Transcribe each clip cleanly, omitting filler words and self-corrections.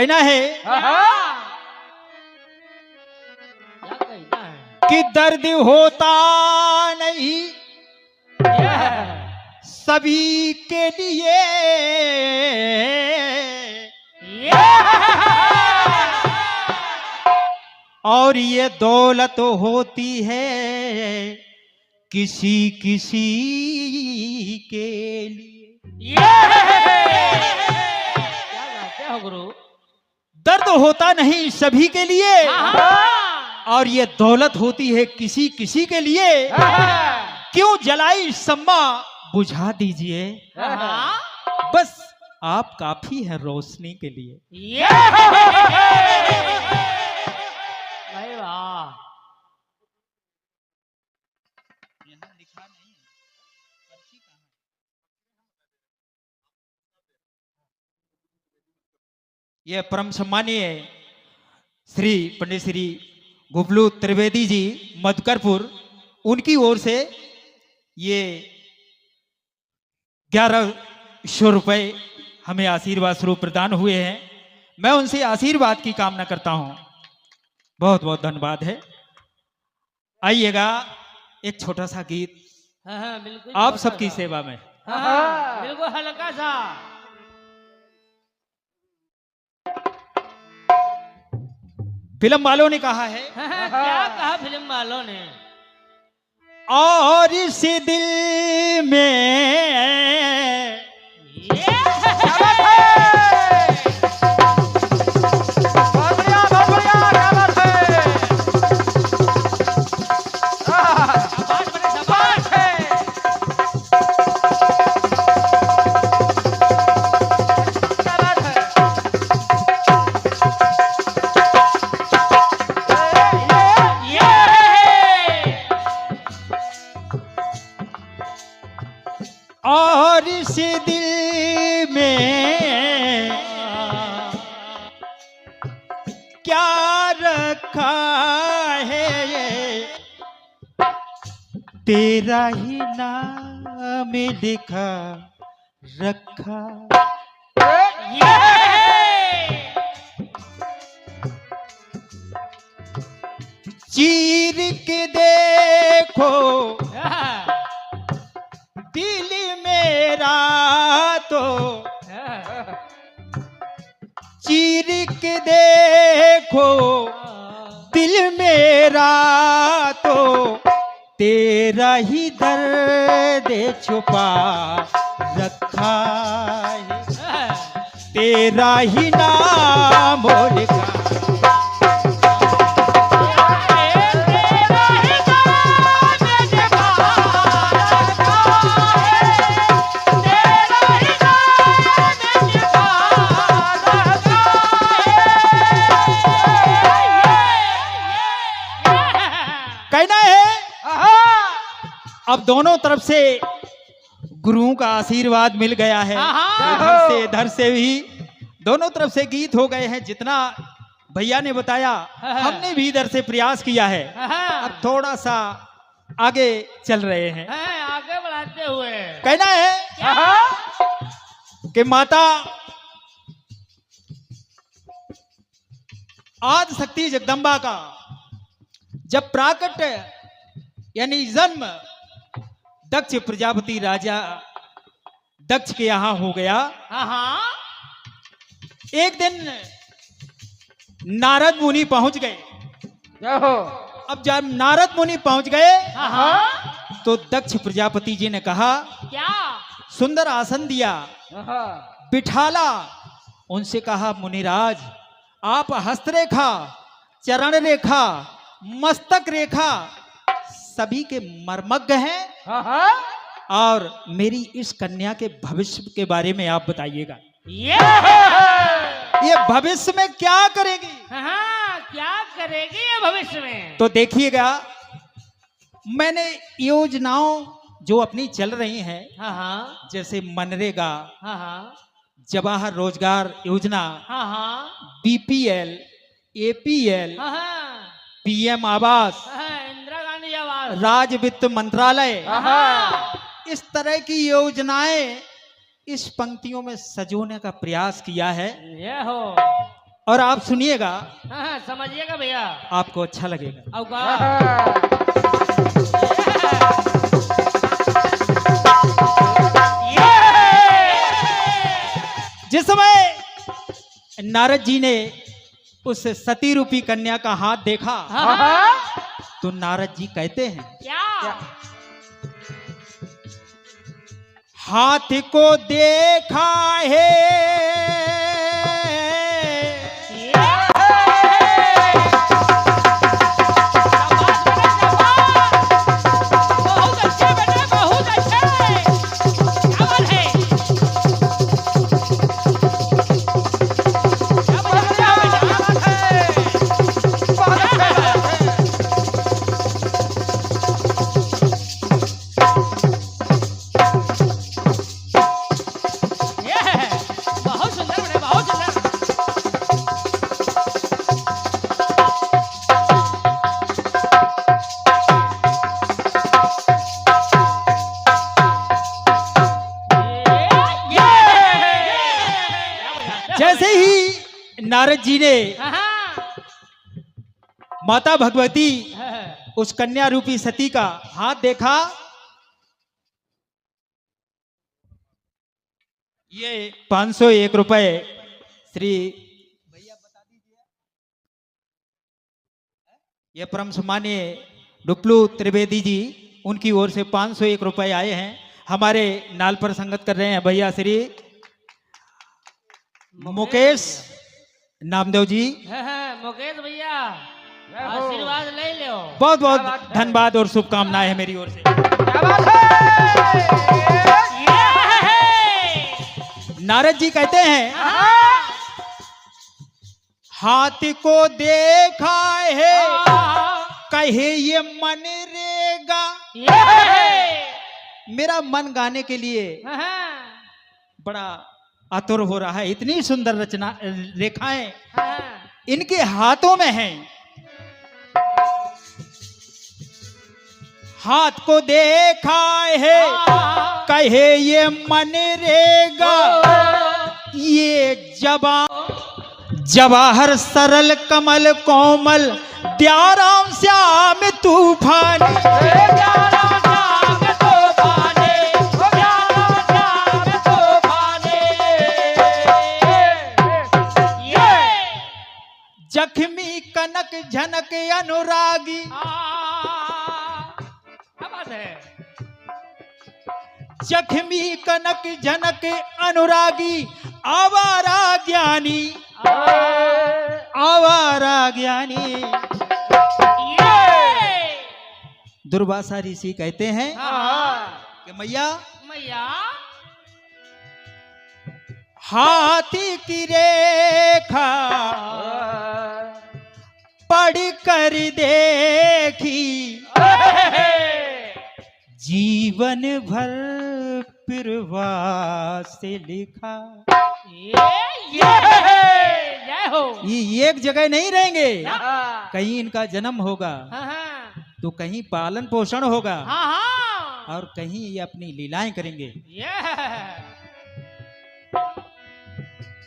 कहना है कि दर्द होता नहीं सभी के लिए, और ये दौलत होती है किसी किसी के लिए। क्या गाते हो गुरु? दर्द होता नहीं सभी के लिए, और ये दौलत होती है किसी किसी के लिए। क्यों जलाई शम्मा बुझा दीजिए, बस आप काफी है रोशनी के लिए। भाई वाह, यहाँ लिखा नहीं है, पर्ची कहाँ है? यह परम सम्मानीय श्री पंडित श्री गुबलू त्रिवेदी जी मधुकरपुर, उनकी ओर से ये 1100 रुपए हमें आशीर्वाद स्वरूप प्रदान हुए हैं। मैं उनसे आशीर्वाद की कामना करता हूं। बहुत बहुत धन्यवाद है। आइएगा एक छोटा सा गीत बिल्कुल आप सबकी सेवा में। बिल्कुल हल्का सा। फिल्म वालों ने कहा है, क्या कहा फिल्म वालों ने? और इस दिल में और इस दिल में क्या रखा है, तेरा ही नाम लिखा रखा। चीर के देखो दिल मेरा तो, चीर के देखो दिल मेरा तो, तेरा ही दर्द छुपा रखा है, तेरा ही नाम लिखा। कहना है अब दोनों तरफ से गुरुओं का आशीर्वाद मिल गया है, इधर से भी दोनों तरफ से गीत हो गए हैं। जितना भैया ने बताया हमने भी इधर से प्रयास किया है। अब थोड़ा सा आगे चल रहे हैं, आगे बढ़ाते हुए। कहना है कि माता आदि शक्ति जगदम्बा का जब प्राकट यानी जन्म दक्ष प्रजापति राजा दक्ष के यहां हो गया, एक दिन नारद मुनि पहुंच गए। अब जब नारद मुनि पहुंच गए तो दक्ष प्रजापति जी ने कहा, क्या सुंदर आसन दिया, बिठाला। उनसे कहा, मुनिराज आप हस्तरेखा, चरण रेखा, मस्तक रेखा सभी के मर्मज्ञ हैं, और मेरी इस कन्या के भविष्य के बारे में आप बताइएगा। ये भविष्य में क्या करेगी? क्या करेगी ये भविष्य में? तो देखिएगा, मैंने योजनाओं जो अपनी चल रही हैं, जैसे मनरेगा, जवाहर रोजगार योजना, बीपीएल, एपीएल, पीएम आवास, इंदिरा गांधी आवास, राज्य वित्त मंत्रालय, इस तरह की योजनाएं इस पंक्तियों में सजोने का प्रयास किया है। ये हो। और आप सुनिएगा, हाँ, समझिएगा भैया। आपको अच्छा लगेगा। अब का जिस समय नारद जी ने उस सती रूपी कन्या का हाथ देखा, तो नारद जी कहते हैं, क्या हाथ को देखा है बहुत अच्छे बेटे, बहुत अच्छे। क्या बात है? क्या बजा रहे हो बेटा? ये बहुत सुंदर बेटे, बहुत सुंदर। जैसे ही नारद जी ने माता भगवती उस कन्या रूपी सती का हाथ देखा, ये 501 रुपए श्री भैया बता दीजिए, ये परम सम्मानीय डुप्लू त्रिवेदी जी, उनकी ओर से 501 रुपए आए हैं। हमारे नाल पर संगत कर रहे हैं भैया श्री मुकेश नामदेव जी। मुकेश भैया, आशीर्वाद ले लो। बहुत बहुत धन्यवाद और शुभकामनाएं हैं मेरी ओर से। नारद जी कहते हैं, हाथ को देखा है कहे ये मन रेगा। मेरा मन गाने के लिए बड़ा आतुर हो रहा है। इतनी सुंदर रचना रेखाएं इनके हाथों में हैं। हाथ को देखा है कहे ये मन रेगा, ये जवाहर सरल कमल कोमल द्याराम श्याम तूफान। जख्मी कनक झनक अनुरागी, क्या बात है? जख्मी कनक झनक अनुरागी, आवारा ज्ञानी, आवारा ज्ञानी। दुर्वासा ऋषि कहते हैं कि मैया मैया, हाथी की रेखा पढ़ कर देखी, जीवन भर प्रवास से लिखा। जय हो। ये एक जगह नहीं रहेंगे, कहीं इनका जन्म होगा, हाँ, तो कहीं पालन पोषण होगा, हाँ, और कहीं ये अपनी लीलाएं करेंगे।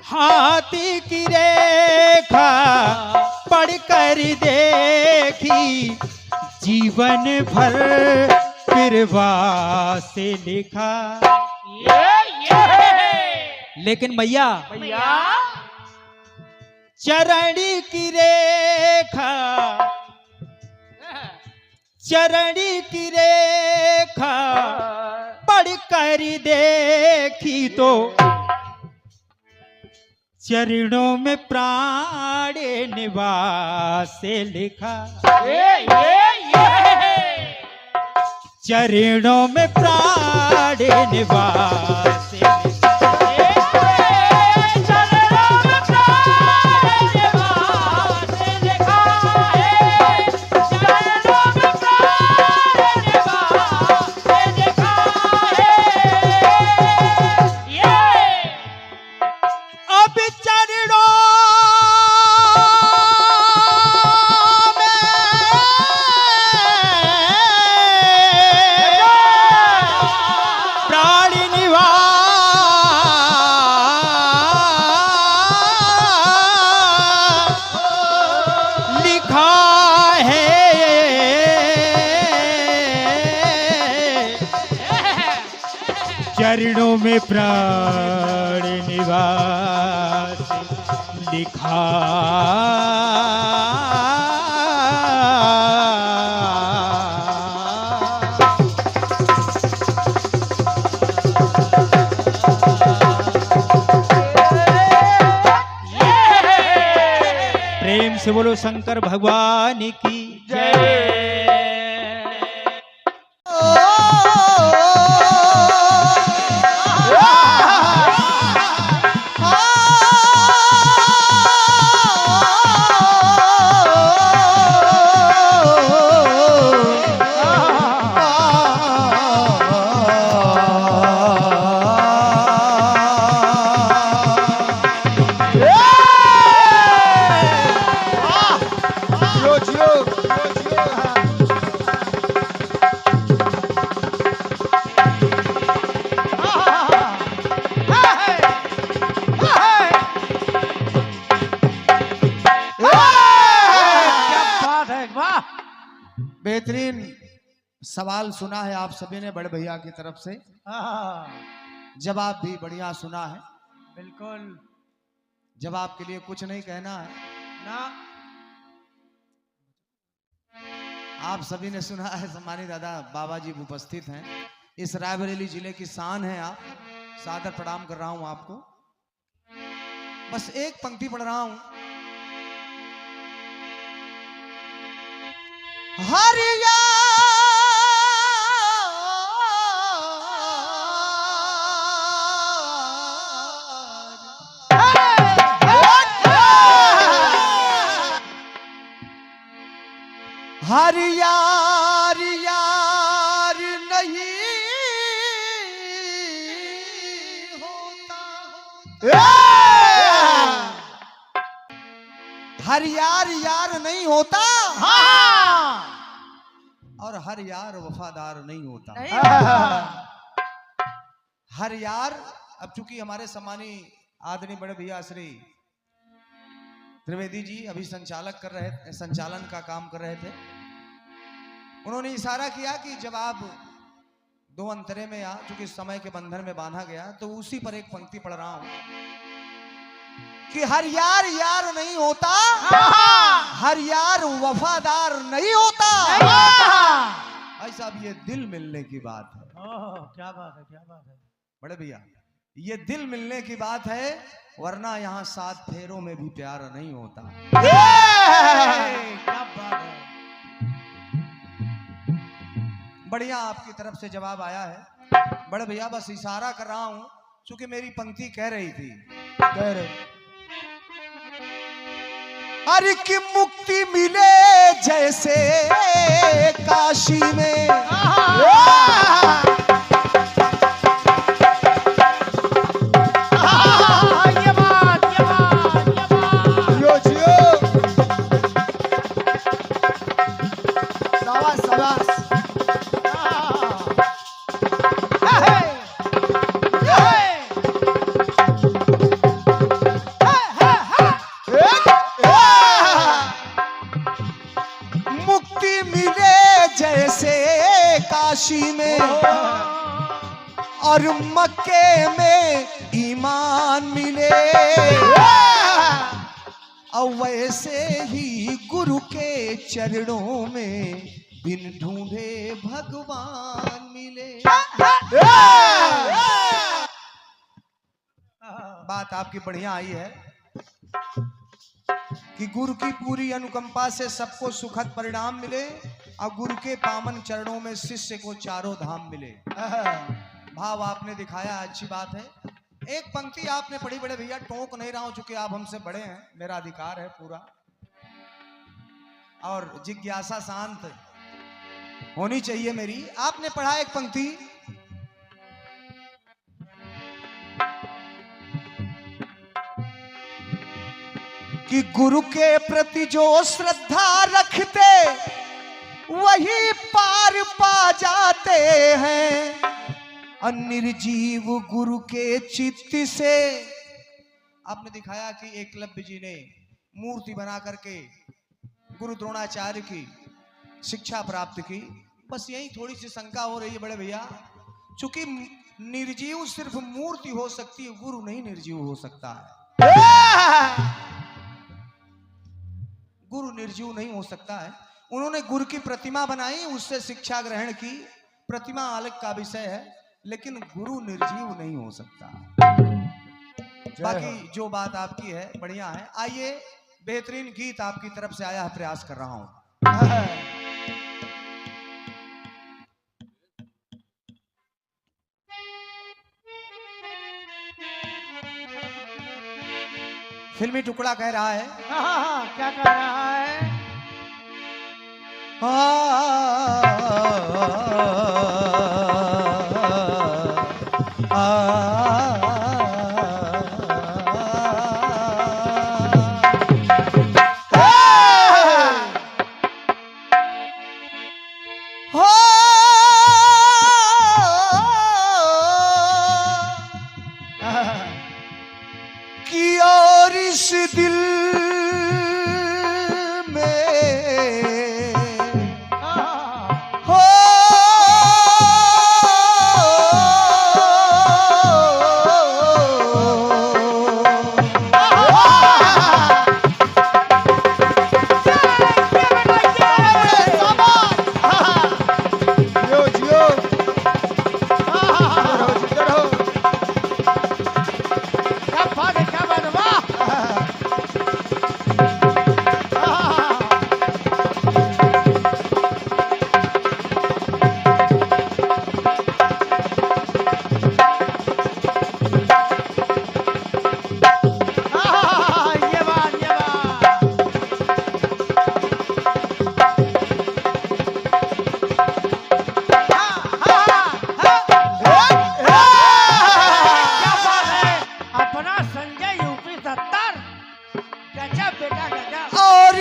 हाथी की रेखा पढ़कर देखी, जीवन भर प्रवास से लिखा। लेकिन मैया चरणी की रेखा, चरणी की रेखा पढ़कर देखी, तो चरणों में प्राण निवास से लिखा। चरणों में प्राण निवास से लिखा। प्राण निवास चरणों में प्राण निवास लिखा। प्रेम से बोलो शंकर भगवान की जय। बेहतरीन सवाल सुना है आप सभी ने बड़े भैया की तरफ से, जवाब भी बढ़िया सुना है। बिल्कुल जवाब के लिए कुछ नहीं कहना है ना। आप सभी ने सुना है। सम्मानित दादा बाबा जी उपस्थित हैं, इस रायबरेली जिले की शान है। आप सादर प्रणाम कर रहा हूं आपको। बस एक पंक्ति पढ़ रहा हूं। हरिया हर यार यार नहीं होता। हर यार यार नहीं होता और हर यार वफादार नहीं होता। हर यार, अब चूंकि हमारे सम्मानी आदरणीय बड़े भैया श्री त्रिवेदी जी अभी संचालन का काम कर रहे थे। उन्होंने इशारा किया कि जब आप दो अंतरे में चूंकि समय के बंधन में बांधा गया, तो उसी पर एक पंक्ति पढ़ रहा हूं कि हर यार यार नहीं होता, हर यार वफादार नहीं होता। भाई साहब ये दिल मिलने की बात है। क्या बात है, क्या बात है बड़े भैया, ये दिल मिलने की बात है, वरना यहाँ 7 फेरों में भी प्यार नहीं होता। क्या बात है। बढ़िया आपकी तरफ से जवाब आया है। बड़े भैया बस इशारा कर रहा हूं, क्योंकि मेरी पंक्ति कह रही थी, कह रहे अरे कि मुक्ति मिले जैसे काशी में, काशी में और मक्के में ईमान मिले, और वैसे ही गुरु के चरणों में बिन ढूंढे भगवान मिले। बात आपकी बढ़िया आई है कि गुरु की पूरी अनुकंपा से सबको सुखद परिणाम मिले, और गुरु के पावन चरणों में शिष्य को चारों धाम मिले। भाव आपने दिखाया, अच्छी बात है। एक पंक्ति आपने पढ़ी बड़े भैया, टोक नहीं रहा हूं चूंकि आप हमसे बड़े हैं, मेरा अधिकार है पूरा, और जिज्ञासा शांत होनी चाहिए मेरी। आपने पढ़ा एक पंक्ति, कि गुरु के प्रति जो श्रद्धा रखते वही पार पा जाते हैं, और निर्जीव गुरु के चित्त से। आपने दिखाया कि एकलव्य जी ने मूर्ति बना करके गुरु द्रोणाचार्य की शिक्षा प्राप्त की। बस यही थोड़ी सी शंका हो रही है बड़े भैया, चूंकि निर्जीव सिर्फ मूर्ति हो सकती है, गुरु नहीं निर्जीव हो सकता है। गुरु निर्जीव नहीं हो सकता है। उन्होंने गुरु की प्रतिमा बनाई, उससे शिक्षा ग्रहण की, प्रतिमा अलग का विषय है, लेकिन गुरु निर्जीव नहीं हो सकता। बाकी जो बात आपकी है बढ़िया है। आइए, बेहतरीन गीत आपकी तरफ से आया है, प्रयास कर रहा हूं। फिल्मी टुकड़ा कह रहा है, क्या कह रहा है? कि और इस दिल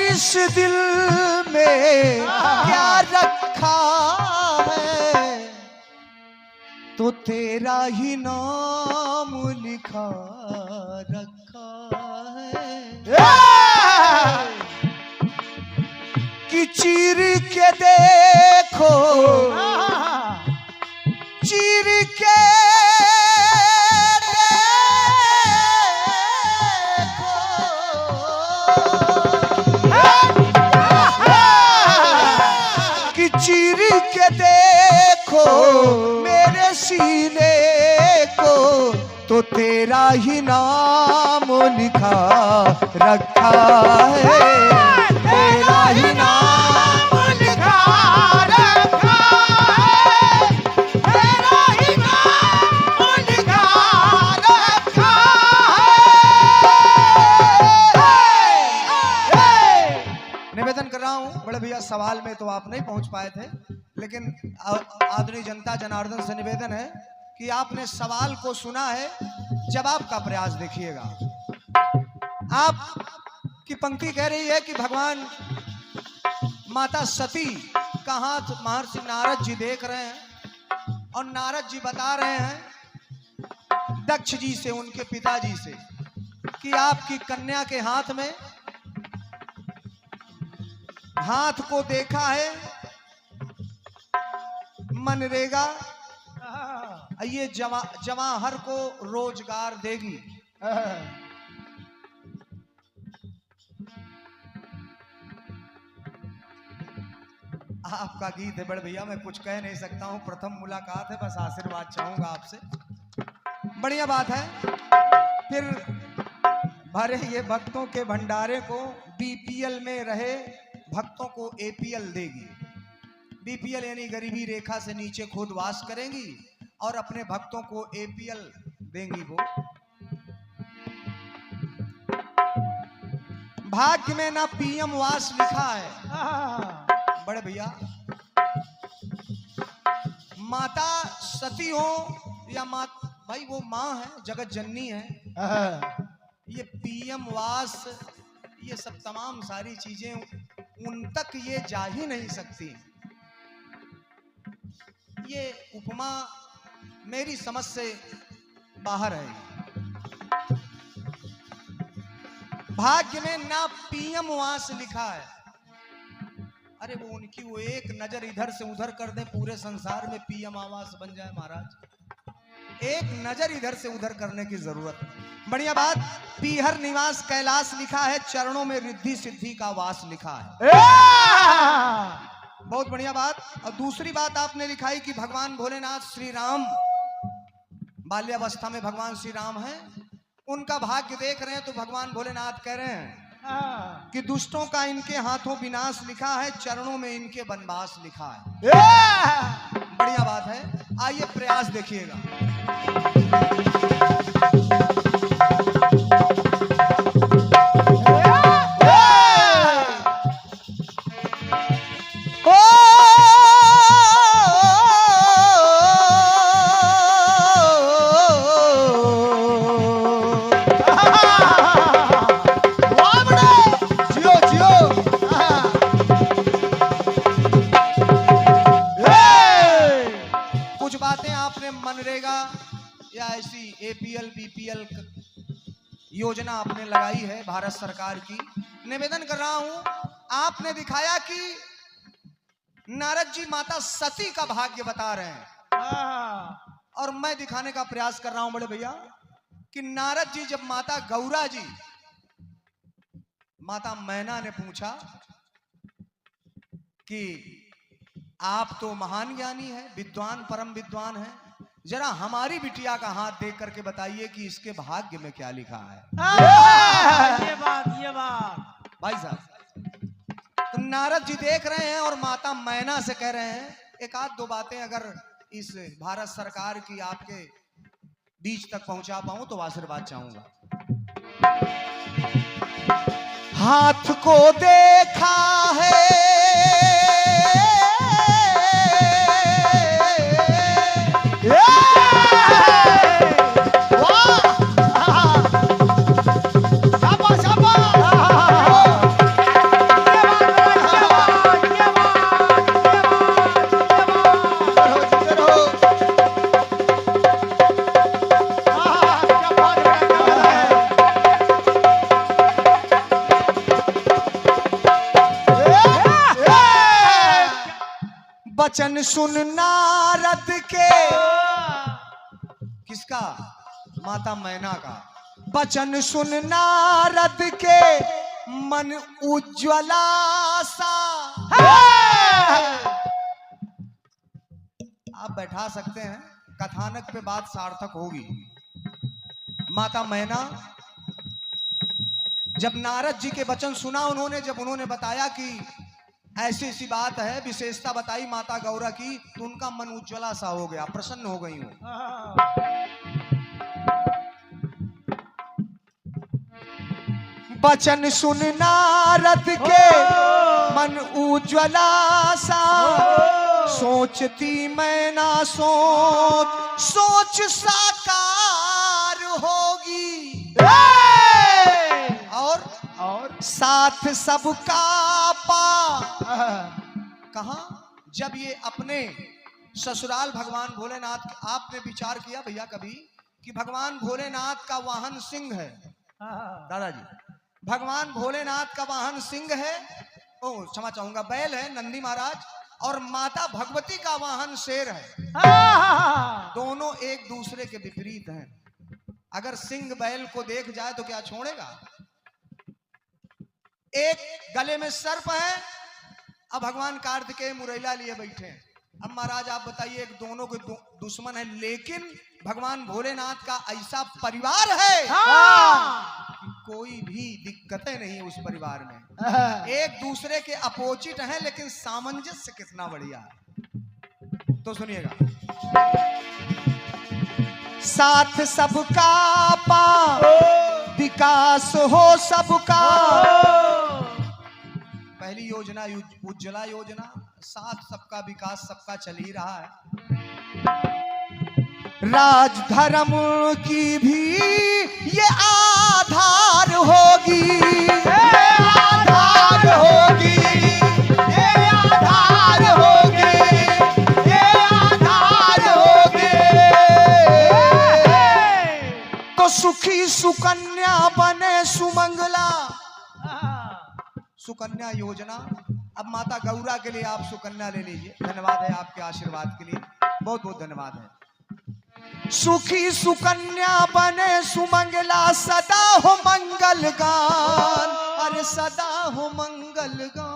इस दिल में क्या रखा है, तो तेरा ही नाम लिखा रखा है। कि चीर के देखो, चीर के चीर के देखो मेरे सीने को, तो तेरा ही नाम लिखा रखा है, तेरा ही नाम लिखा रखा है, तेरा ही नाम लिखा रखा है। निवेदन कर रहा हूं बड़े भैया, सवाल में तो आप नहीं पहुंच पाए थे, लेकिन आदरणीय जनता जनार्दन से निवेदन है कि आपने सवाल को सुना है, जवाब का प्रयास देखिएगा। आप की पंक्ति कह रही है कि भगवान माता सती का हाथ महर्षि नारद जी देख रहे हैं, और नारद जी बता रहे हैं दक्ष जी से, उनके पिताजी से, कि आपकी कन्या के हाथ में हाथ को देखा है मनरेगा, ये जवाहर को रोजगार देगी। आपका गीत है बड़े भैया, मैं कुछ कह नहीं सकता हूं, प्रथम मुलाकात है, बस आशीर्वाद चाहूंगा आपसे। बढ़िया बात है। फिर भरे ये भक्तों के भंडारे को बीपीएल में रहे भक्तों को एपीएल देगी। बीपीएल यानी गरीबी रेखा से नीचे खुद वास करेंगी और अपने भक्तों को एपीएल देंगी। वो भाग्य में ना पीएम वास लिखा है बड़े भैया। माता सती हो या भाई वो माँ है, जगत जननी है, ये पीएम वास, ये सब तमाम सारी चीजें उन तक ये जा ही नहीं सकती। ये उपमा मेरी समझ से बाहर है। भाग्य में ना पीएम वास लिखा है। अरे वो उनकी वो एक नजर इधर से उधर कर दे, पूरे संसार में पीएम आवास बन जाए महाराज। एक नजर इधर से उधर करने की जरूरत है। बढ़िया बात। पीहर निवास कैलाश लिखा है, चरणों में रिद्धि सिद्धि का वास लिखा है। बहुत बढ़िया बात। और दूसरी बात आपने लिखाई कि भगवान भोलेनाथ श्री राम बाल्यावस्था में भगवान श्री राम हैं, उनका भाग्य देख रहे हैं तो भगवान भोलेनाथ कह रहे हैं कि दुष्टों का इनके हाथों विनाश लिखा है, चरणों में इनके वनवास लिखा है। बढ़िया बात है। आइए प्रयास देखिएगा। मनरेगा या ऐसी एपीएल बीपीएल योजना आपने लगाई है भारत सरकार की। निवेदन कर रहा हूं, आपने दिखाया कि नारद जी माता सती का भाग्य बता रहे हैं, और मैं दिखाने का प्रयास कर रहा हूं बड़े भैया कि नारद जी जब माता गौरा जी, माता मैना ने पूछा कि आप तो महान ज्ञानी हैं, विद्वान, परम विद्वान हैं, जरा हमारी बिटिया का हाथ देख करके बताइए कि इसके भाग्य में क्या लिखा है। ये बात भाई साहब, तो नारद जी देख रहे हैं और माता मैना से कह रहे हैं एक आध दो बातें अगर इस भारत सरकार की आपके बीच तक पहुंचा पाऊं तो आशीर्वाद चाहूंगा। हाथ को देखा है वचन सुन नारद के, किसका? माता मैना का। वचन सुन नारद के मन उज्ज्वला सा। आप बैठा सकते हैं, कथानक पे बात सार्थक होगी। माता मैना जब नारद जी के वचन सुना जब उन्होंने बताया कि ऐसी सी बात है, विशेषता बताई माता गौरा की, तो उनका मन उज्ज्वला सा हो गया, प्रसन्न हो गई हूं। वचन सुन नारद के मन उज्ज्वला सा, सोचती मैं ना सोच साकार होगी, और साथ सबका कहा। जब ये अपने ससुराल भगवान भोलेनाथ, आपने विचार किया भैया कभी कि भगवान भोलेनाथ का वाहन सिंह है? दादाजी, भगवान भोलेनाथ का वाहन सिंह है, क्षमा चाहूंगा, बैल है, नंदी महाराज, और माता भगवती का वाहन शेर है। दोनों एक दूसरे के विपरीत हैं। अगर सिंह बैल को देख जाए तो क्या छोड़ेगा? एक गले में सर्प है, अब भगवान कार्तिकेय मुरैला लिए बैठे हैं। अब महाराज आप बताइए, एक दोनों के दुश्मन है, लेकिन भगवान भोलेनाथ का ऐसा परिवार है कि कोई भी दिक्कतें नहीं उस परिवार में। एक दूसरे के अपोजिट हैं, लेकिन सामंजस्य कितना बढ़िया है। तो सुनिएगा, साथ सबका विकास हो सबका। पहली योजना उज्ज्वला योजना, साथ सबका विकास सबका चल ही रहा है। राज धर्म की भी ये आधार होगी, आधार होगी, ये आधार होगी, ये आधार होगी। तो सुखी सुकन्या बने सुमंगला। सुकन्या योजना, अब माता गौरा के लिए आप सुकन्या ले लीजिए। धन्यवाद है आपके आशीर्वाद के लिए, बहुत बहुत धन्यवाद है। सुखी सुकन्या बने सुमंगला सदा हो मंगल गान, अरे सदा हो मंगल गान।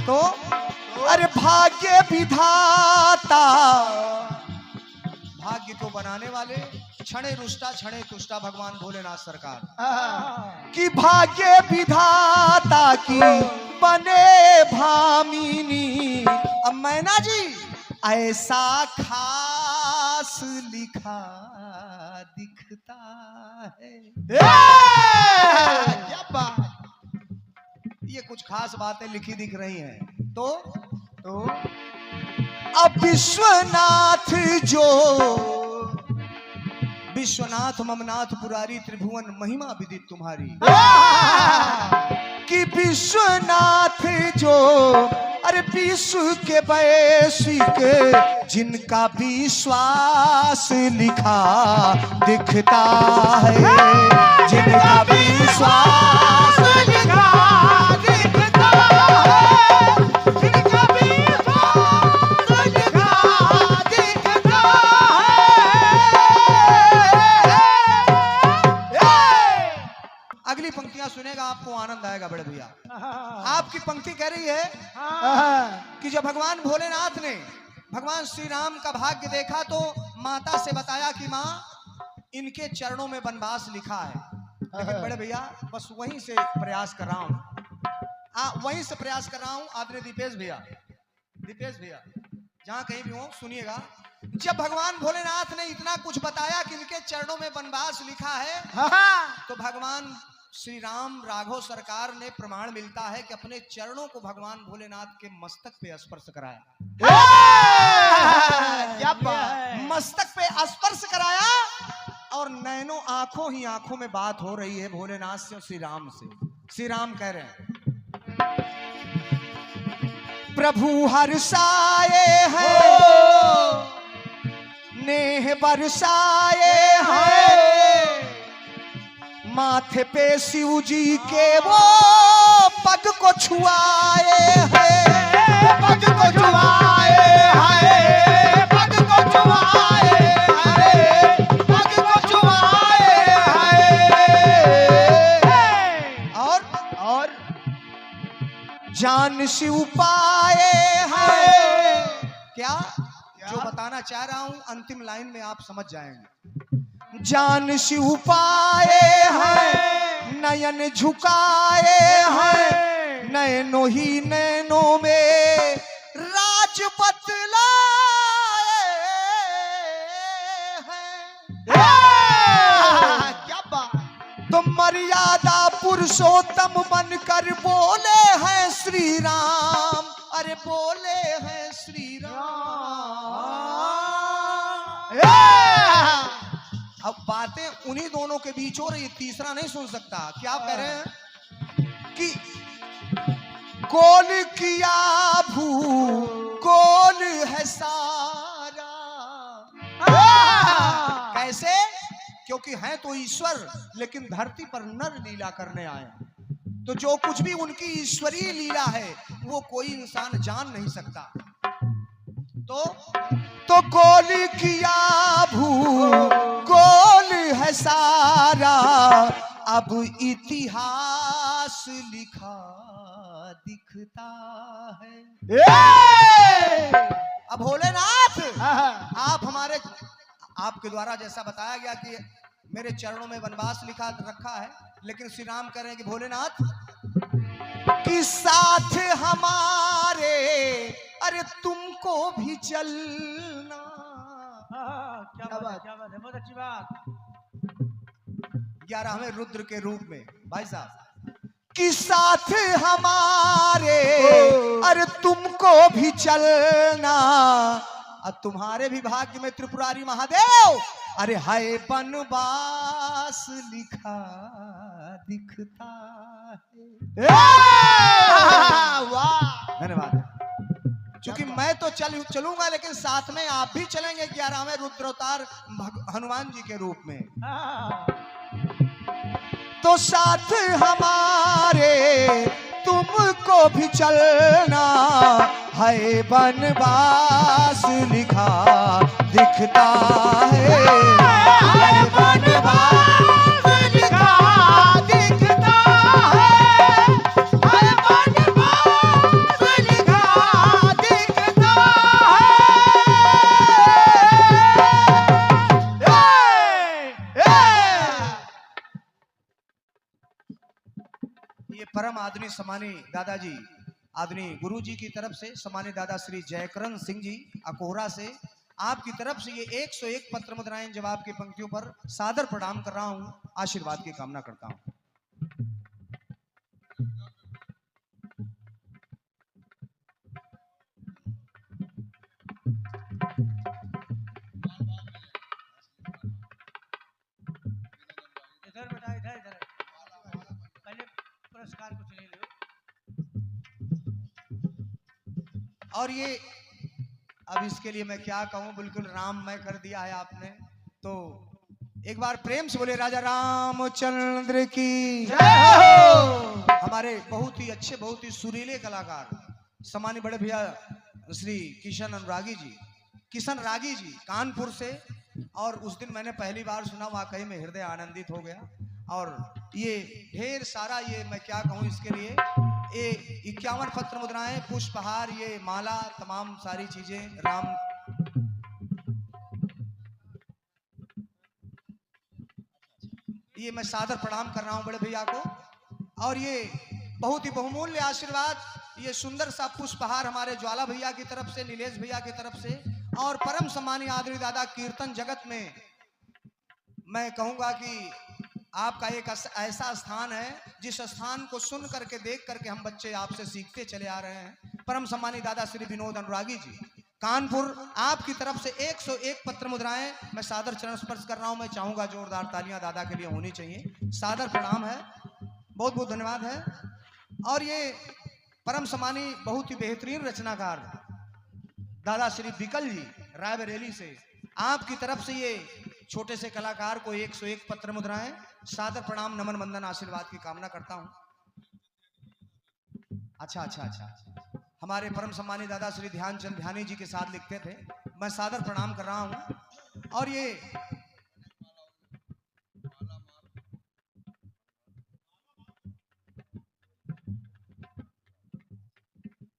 तो अरे भाग्य विधाता, भाग्य को बनाने वाले क्षणे रुष्टा क्षणे तुष्टा भगवान भोलेनाथ सरकार कि भाग्य विधाता की बने भामिनी। अब मैना जी ऐसा खास लिखा दिखता है। क्या बात, ये कुछ खास बातें लिखी दिख रही हैं। तो अब विश्वनाथ जो विश्वनाथ ममनाथ पुरारी त्रिभुवन महिमा विदित तुम्हारी कि विश्वनाथ जो अरे विश्व के वैश्विक जिनका विश्वास लिखा दिखता है, जिनका विश्वास लिखा दिखता है, जिनका विश्वास लिखा दिखता है। अगली पंक्तियां सुनेगा आपको आनंद आएगा बड़े भैया। आपकी पंक्ति कह रही है कि जब भगवान भोलेनाथ ने भगवान श्री राम का भाग्य देखा तो माता से बताया कि माँ इनके चरणों में वनवास लिखा है। लेकिन बड़े भैया बस वहीं से प्रयास कर रहा हूँ, वहीं से प्रयास कर रहा हूँ। आदरणीय दीपेश भैया जहाँ कहीं भी हो सुनिएगा। जब भगवान भोलेनाथ ने इतना कुछ बताया कि इनके चरणों में वनवास लिखा है, तो भगवान श्री राम राघव सरकार ने प्रमाण मिलता है कि अपने चरणों को भगवान भोलेनाथ के मस्तक पे स्पर्श कराया। क्या बात, मस्तक पे स्पर्श कराया और नैनो आंखों ही आंखों में बात हो रही है भोलेनाथ से और श्री राम से। श्री राम कह रहे हैं प्रभु हर्षाए हैं, नेह बरसाए हैं, माथे पे शिव जी के वो पग को छुआए हैं, पग को छुआए हैं, पग को छुआए हैं, पग को छुआए हैं। और जान शिव पाए हैं। क्या जो बताना चाह रहा हूं अंतिम लाइन में आप समझ जाएंगे। जान शिव पाए हैं, नयन झुकाए हैं, नैनो ही नैनों में राज बतलाए हैं। क्या बात, तो मर्यादा पुरुषोत्तम बनकर बोले हैं श्री राम, अरे बोले हैं श्री राम। अब बातें उन्हीं दोनों के बीच हो रही, तीसरा नहीं सुन सकता। क्या आप कह रहे हैं कि गोल किया भू गोल है सारा। कैसे? क्योंकि हैं तो ईश्वर लेकिन धरती पर नर लीला करने आए, तो जो कुछ भी उनकी ईश्वरीय लीला है वो कोई इंसान जान नहीं सकता। तो गोल किया भू गोल है सारा, अब इतिहास लिखा दिखता है। अब भोलेनाथ आप हमारे आपके द्वारा जैसा बताया गया कि मेरे चरणों में वनवास लिखा रखा है, लेकिन श्री राम कह रहे हैं कि भोलेनाथ कि साथ हमारे अरे तुमको भी चलना। क्या बात है, बहुत अच्छी बात। 11वें रुद्र के रूप में भाई साहब कि साथ हमारे अरे तुमको भी चलना, और तुम्हारे भी भाग्य में त्रिपुरारी महादेव अरे हाय वनवास लिखा दिखता है। वाह, धन्यवाद। क्योंकि मैं तो चलूंगा लेकिन साथ में आप भी चलेंगे 11वें रुद्रावतार हनुमान जी के रूप में। तो साथ हमारे तुमको भी चलना, है बनवास लिखा दिखता है, है बनवास लिखा दिखता है, है बनवास लिखा दिखता है। ये परम आदरणीय सम्मानी दादाजी, आदरणीय गुरु जी की तरफ से सम्मानिय दादा श्री जयकरण सिंह जी अकोहरा से आपकी तरफ से ये 101 पत्र मुद्राएं जवाब की पंक्तियों पर सादर प्रणाम कर रहा हूं, आशीर्वाद की कामना करता हूं। इधर बेटा, इधर इधर पहले पुरस्कार कुछ ले लो। और ये अब इसके लिए मैं क्या कहूं, बिल्कुल राममय कर दिया है आपने। तो एक बार प्रेम से बोले राजा रामचंद्र की जय हो। हमारे बहुत ही अच्छे, बहुत ही सुरीले कलाकार सम्मानीय बड़े भैया श्री किशन रागी जी कानपुर से, और उस दिन मैंने पहली बार सुना, वाकई में हृदय आनंदित हो गया। और ये ढेर सारा, ये मैं क्या कहूं इसके लिए, ये 51 पत्र मुद्राएं, पुष्पहार, ये माला, तमाम सारी चीजें राम, ये मैं सादर प्रणाम कर रहा हूं बड़े भैया को। और ये बहुत ही बहुमूल्य आशीर्वाद, ये सुंदर सा पुष्पहार हमारे ज्वाला भैया की तरफ से, नीलेश भैया की तरफ से, और परम सम्मानीय आदरणीय दादा कीर्तन जगत में मैं कहूंगा कि आपका एक ऐसा स्थान है जिस स्थान को सुन करके, देख करके हम बच्चे आपसे सीखते चले आ रहे हैं। परम सम्मानीय दादा श्री विनोद अनुरागी जी कानपुर, आपकी तरफ से 101 पत्र मुद्राएं मैं सादर चरण स्पर्श कर रहा हूं। मैं चाहूंगा जोरदार तालियां दादा के लिए होनी चाहिए। सादर प्रणाम है, बहुत बहुत धन्यवाद है। और ये परम सम्मानीय बहुत ही बेहतरीन रचनाकार दादा श्री बिकल जी रायबरेली से, आपकी तरफ से ये छोटे से कलाकार को 101 पत्र मुद्राएं, सादर प्रणाम, नमन, वंदन, आशीर्वाद की कामना करता हूं। अच्छा, हमारे परम सम्मानीय दादा श्री ध्यानचंद ध्यानी जी के साथ लिखते थे, मैं सादर प्रणाम कर रहा हूं। और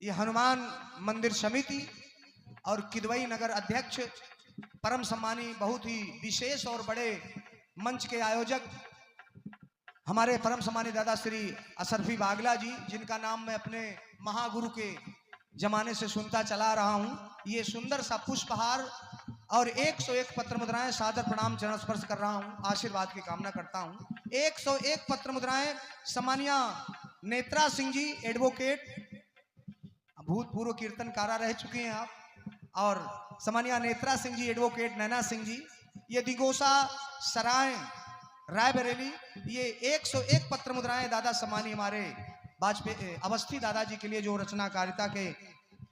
ये हनुमान मंदिर समिति और किदवई नगर अध्यक्ष परम सम्मानी, बहुत ही विशेष और बड़े मंच के आयोजक हमारे परम सम्मानी दादा श्री असरफी बागला जी, जिनका नाम मैं अपने महागुरु के जमाने से सुनता चला रहा हूं। ये सुंदर सा पुष्पहार और 101 पत्र मुद्राएं, सादर प्रणाम, चरण स्पर्श कर रहा हूं, आशीर्वाद की कामना करता हूं। 101 पत्र मुद्राएं सम्मानिया नेत्रा सिंह जी एडवोकेट, भूतपूर्व कीर्तनकारा रह चुके हैं आप, और सम्मानिया नेत्रा सिंह जी एडवोकेट नैना सिंह जी, ये दिगोसा सराय रायबरेली, ये 101 पत्र मुद्राएं दादा सम्मानी हमारे वाजपेयी अवस्थी दादाजी के लिए जो रचनाकारिता के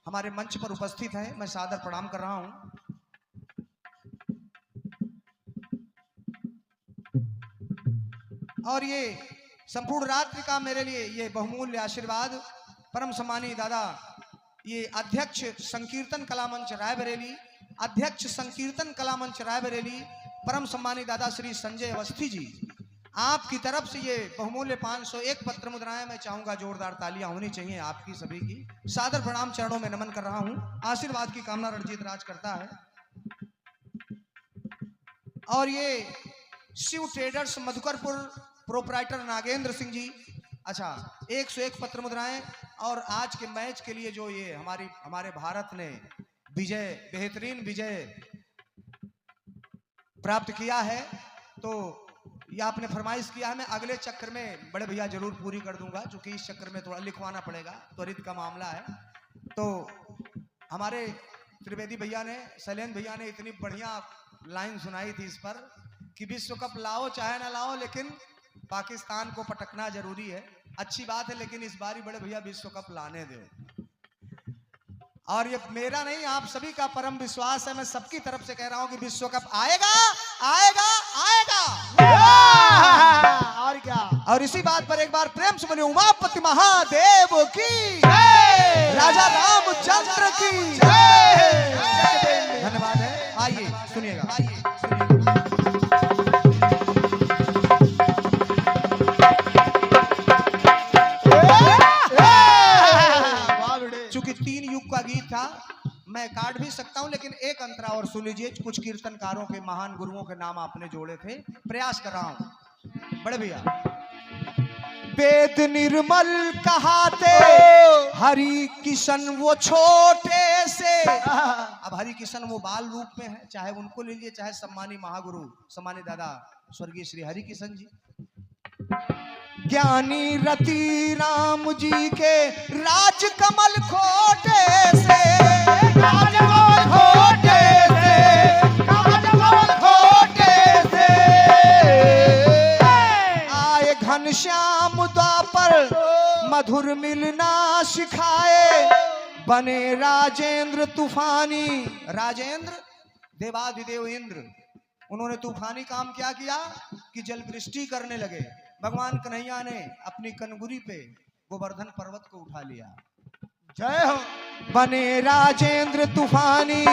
हमारे मंच पर उपस्थित है, मैं सादर प्रणाम कर रहा हूं। और ये संपूर्ण रात्रि का मेरे लिए ये बहुमूल्य आशीर्वाद परम सम्मानी दादा, ये अध्यक्ष संकीर्तन कला मंच रायबरेली, अध्यक्ष संकीर्तन कला मंच रायबरेली परम सम्मानी दादा श्री संजय अवस्थी जी, आपकी तरफ से ये बहुमूल्य 501 पत्र मुद्राएं, मैं चाहूंगा जोरदार तालियां होनी चाहिए आपकी सभी की। सादर प्रणाम, चरणों में नमन कर रहा हूं, आशीर्वाद की कामना रणजीत राज करता है। और ये शिव ट्रेडर्स मधुकरपुर प्रोपराइटर नागेंद्र सिंह जी, अच्छा 101 पत्र मुद्राएं, और आज के मैच के लिए जो ये हमारे भारत ने बेहतरीन विजय प्राप्त किया है, तो ये आपने फरमाइश किया है, मैं अगले चक्र में बड़े भैया जरूर पूरी कर दूंगा, क्योंकि इस चक्र में थोड़ा लिखवाना पड़ेगा, त्वरित का मामला है। तो हमारे त्रिवेदी भैया ने, शैलेंद्र भैया ने इतनी बढ़िया लाइन सुनाई थी इस पर कि विश्व कप लाओ चाहे ना लाओ, लेकिन पाकिस्तान को पटकना जरूरी है। अच्छी बात है, लेकिन इस बार ही बड़े भैया विश्व कप लाने दो। और ये मेरा नहीं, आप सभी का परम विश्वास है, मैं सबकी तरफ से कह रहा हूं कि विश्व कप आएगा आएगा आएगा। और क्या। और इसी बात पर एक बार प्रेम से बोले उमापति महादेव की राजा रामचंद्र की धन्यवाद है। आइए सुनिएगा। चूंकि 3 युग का गीत था, मैं काट भी सकता हूं, लेकिन एक अंतरा और सुन लीजिए। कुछ कीर्तनकारों के महान गुरुओं के नाम आपने जोड़े थे, प्रयास कर रहा हूं बड़े भैया। वेद निर्मल कहाते हरि किशन वो छोटे से। अब हरि किशन वो बाल रूप में है, चाहे उनको ले लीजिए, चाहे सम्मानी महागुरु सम्मानी दादा स्वर्गीय श्री हरि किशन जी। ज्ञानी रति राम जी के राज कमल खोटे से, राजकमल खोटे से, राजकमल खोटे से। आए घनश्याम द्वापर मधुर मिलना सिखाए, बने राजेंद्र तूफानी। राजेंद्र देवाधिदेव इंद्र, उन्होंने तूफानी काम क्या किया कि जल वृष्टि करने लगे। भगवान कन्हैया ने अपनी कनगुरी पे गोवर्धन पर्वत को उठा लिया। जय हो। बने राजेंद्र तूफानी,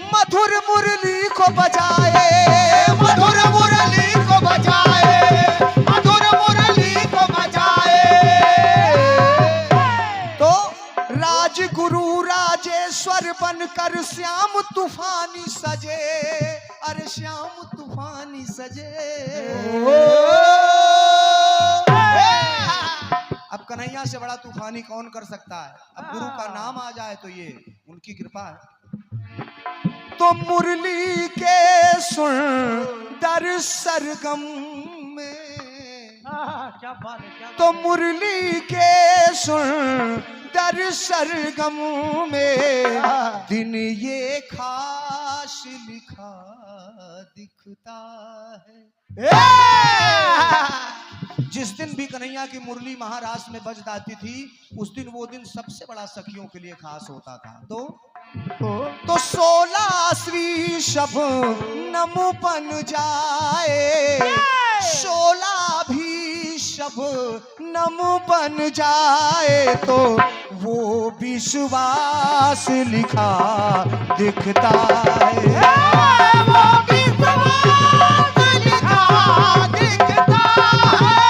मधुर मुरली को बजाए, मधुर मुरली को बजाए, मधुर मुरली को बजाए। तो राजगुरु राजेश्वर बनकर श्याम तूफानी सजे, अरे श्याम तूफानी सजे। अब कन्हैया से बड़ा तूफानी कौन कर सकता है। अब गुरु का नाम आ जाए तो ये उनकी कृपा है। तो मुरली के सुंदर सरगम में, क्या बात है, क्या बात। तो मुरली के सुंदर सरगम में दिन ये खास लिखा दिखता है। जिस दिन भी कन्हैया की मुरली महाराष्ट्र में बज जाती थी, उस दिन वो दिन सबसे बड़ा सखियों के लिए खास होता था। तो 16वीं शब नम बन जाए, 16 भी शब नम बन जाए, तो वो विश्वास लिखा दिखता है। वो विश्वास लिखा दिखता है,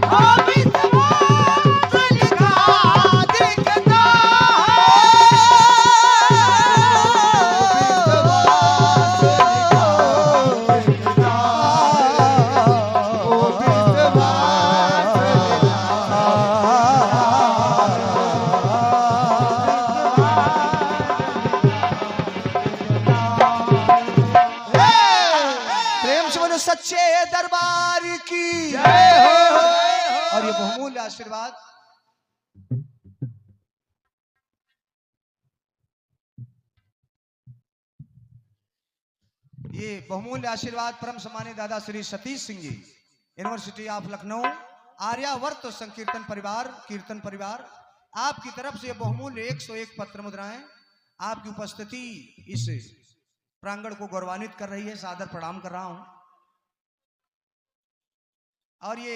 वो विश्वास लिखा दिखता सच्चे दरबार की जय हो। और ये बहुमूल्य आशीर्वाद परम सम्मानित दादा श्री सतीश सिंह जी, यूनिवर्सिटी ऑफ लखनऊ, आर्यावर्त संकीर्तन परिवार, कीर्तन परिवार, आपकी तरफ से ये बहुमूल्य 101 पत्र मुद्राएं आपकी उपस्थिति इस प्रांगण को गौरवान्वित कर रही है। सादर प्रणाम कर रहा हूं। और ये